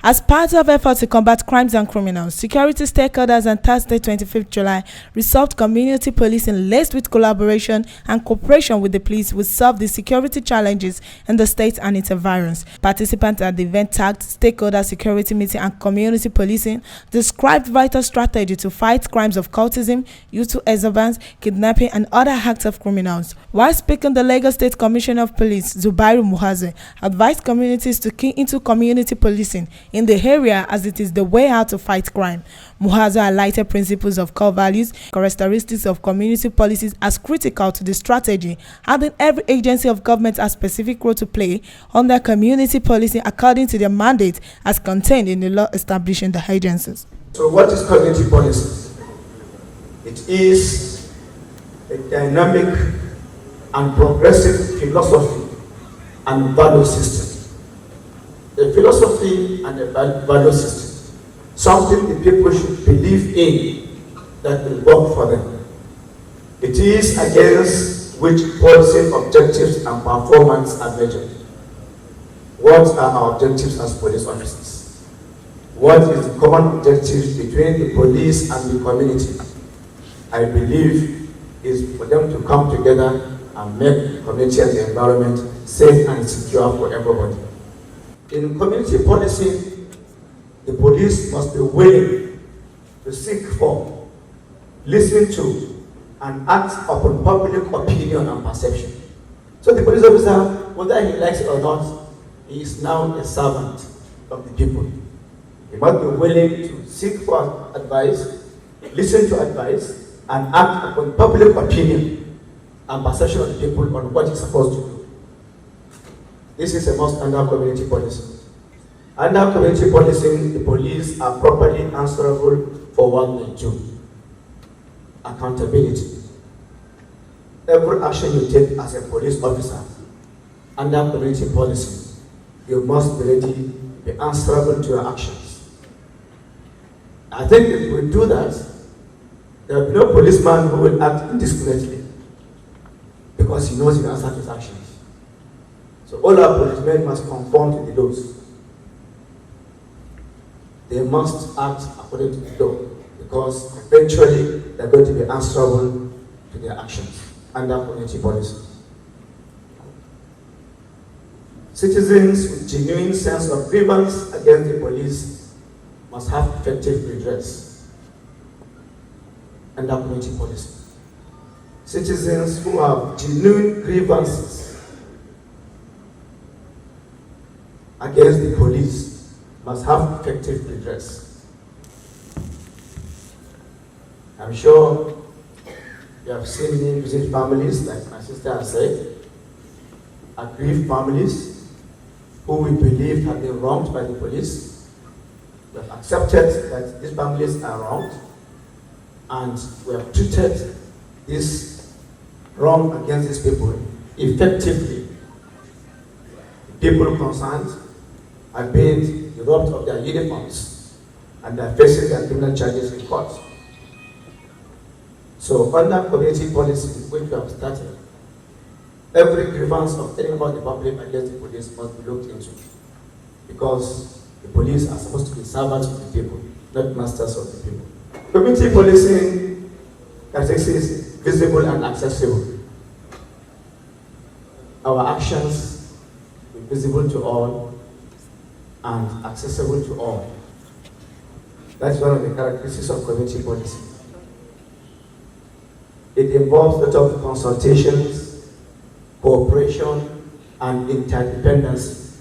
As part of efforts to combat crimes and criminals, security stakeholders on Thursday, 25th July, resolved community policing laced with collaboration and cooperation with the police will solve the security challenges in the state and its environs. Participants at the event tagged Stakeholder Security Meeting and Community Policing described vital strategy to fight crimes of cultism, youthful exuberance, kidnapping, and other acts of criminals. While speaking, the Lagos State Commissioner of Police, Zubairu, Muazu, advised communities to key into community policing in the area as it is the way out to fight crime. Muazu highlighted principles of core values, characteristics of community policies as critical to the strategy, adding every agency of government has a specific role to play under community policing according to their mandate as contained in the law establishing the agencies. So what is community policing? It is a dynamic and progressive philosophy and value system. A philosophy and a value system, something the people should believe in that will work for them. It is against which policy objectives and performance are measured. What are our objectives as police officers? What is the common objectives between the police and the community? I believe is for them to come together and make the community and the environment safe and secure for everybody. In community policing, the police must be willing to seek for, listen to, and act upon public opinion and perception. So the police officer, whether he likes it or not, he is now a servant of the people. He must be willing to seek for advice, listen to advice, and act upon public opinion and perception of the people on what he's supposed to do. This is a must under community policing. Under community policing, the police are properly answerable for what they do. Accountability. Every action you take as a police officer under community policing, you must be ready to be answerable to your actions. I think if we do that, there will be no policeman who will act indiscriminately because he knows he will answer his actions. So all our policemen must conform to the laws. They must act according to the law because eventually they're going to be answerable to their actions under community policy. Citizens with genuine sense of grievance against the police must have effective redress under community policy. Citizens who have genuine grievances against the police must have effective redress. I'm sure you have seen me visit families, like my sister has said, aggrieved families who we believe have been wronged by the police. We have accepted that these families are wronged, and we have treated this wrong against these people effectively. The people concerned are being robbed of their uniforms and are facing their criminal charges in court. So under community policy, which we have started, every grievance of any member of the public against the police must be looked into, because the police are supposed to be servants of the people, not masters of the people. Community policing is visible and accessible. Our actions are visible to all and accessible to all. That's one of the characteristics of community policing. It involves a lot of consultations, cooperation, and interdependency.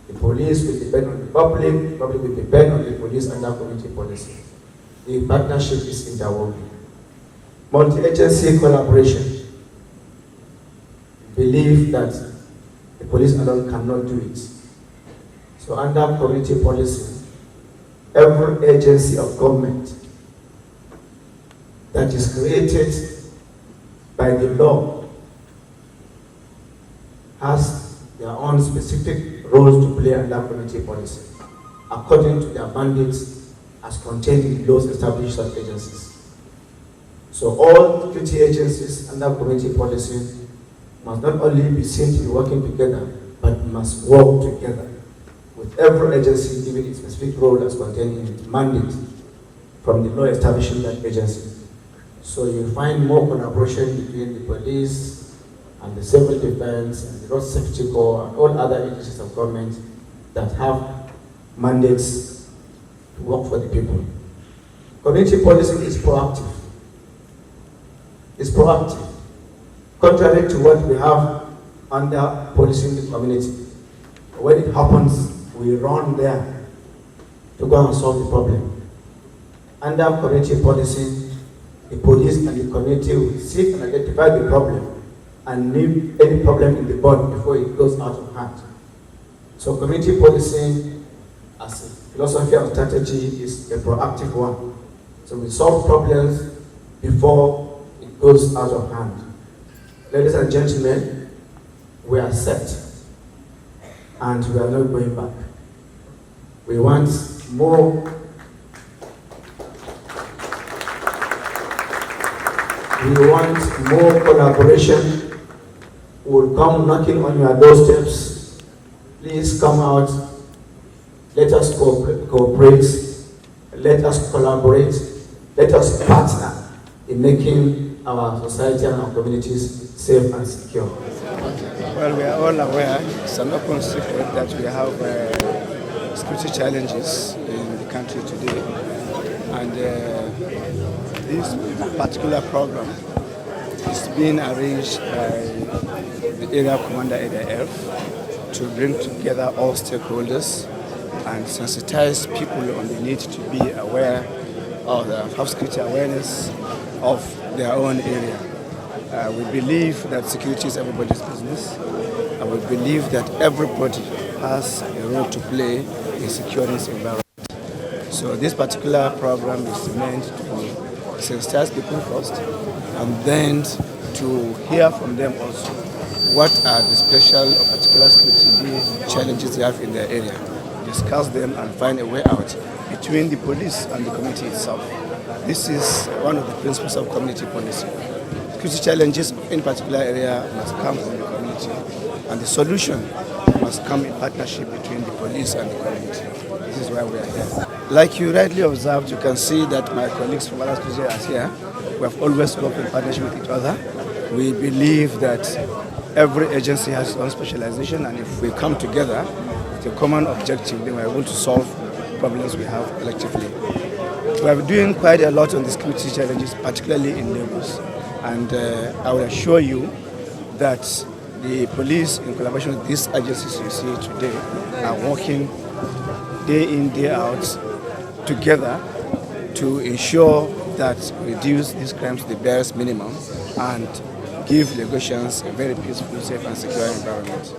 The police will depend on the public will depend on the police under community policy. The partnership is interwoven. Multi-agency collaboration. We believe that the police alone cannot do it. So under community policy, every agency of government that is created by the law has their own specific roles to play under community policy, according to their mandates as contained in laws established as agencies. So all security agencies under community policy must not only be seen to be working together, but must work together with every agency given its specific role as contained in its mandate from the law establishing that agency. So you find more collaboration between the police and the civil defense and the road safety corps and all other agencies of government that have mandates to work for the people. Community policing is proactive. It's proactive. Contrary to what we have under policing the community. When it happens, we run there to go and solve the problem. Under community policing, the police and the community will sit and identify the problem and nip any problem in the bud before it goes out of hand. So community policing as a philosophy and strategy is a proactive one. So we solve problems before it goes out of hand. Ladies and gentlemen, we are set and we are not going back. We want more. We want more collaboration. We will come knocking on your doorsteps. Please come out. Let us cooperate. Let us collaborate. Let us partner in making our society and our communities safe and secure. Well, we are all aware, it's an open secret that we have security challenges in the country today. And this particular program is being arranged by the area commander ADF to bring together all stakeholders and sensitize people on the need to be aware of have security awareness of their own area. We believe that security is everybody's business, and we believe that everybody has a role to play in securing this environment. So this particular program is meant to sensitize people first, and then to hear from them also what are the special or particular security challenges they have in their area, discuss them and find a way out between the police and the community itself. This is one of the principles of community policing. Security challenges in a particular area must come from the community, and the solution must come in partnership between the police and the community. This is why we are here. Like you rightly observed, you can see that my colleagues from other schools are here. We have always worked in partnership with each other. We believe that every agency has its own specialization, and if we come together with a common objective, then we are able to solve problems we have collectively. We are doing quite a lot on the security challenges, particularly in Lagos. And I will assure you that the police, in collaboration with these agencies you see today, are working day in, day out together to ensure that we reduce these crimes to the barest minimum and give Lagosians a very peaceful, safe and secure environment.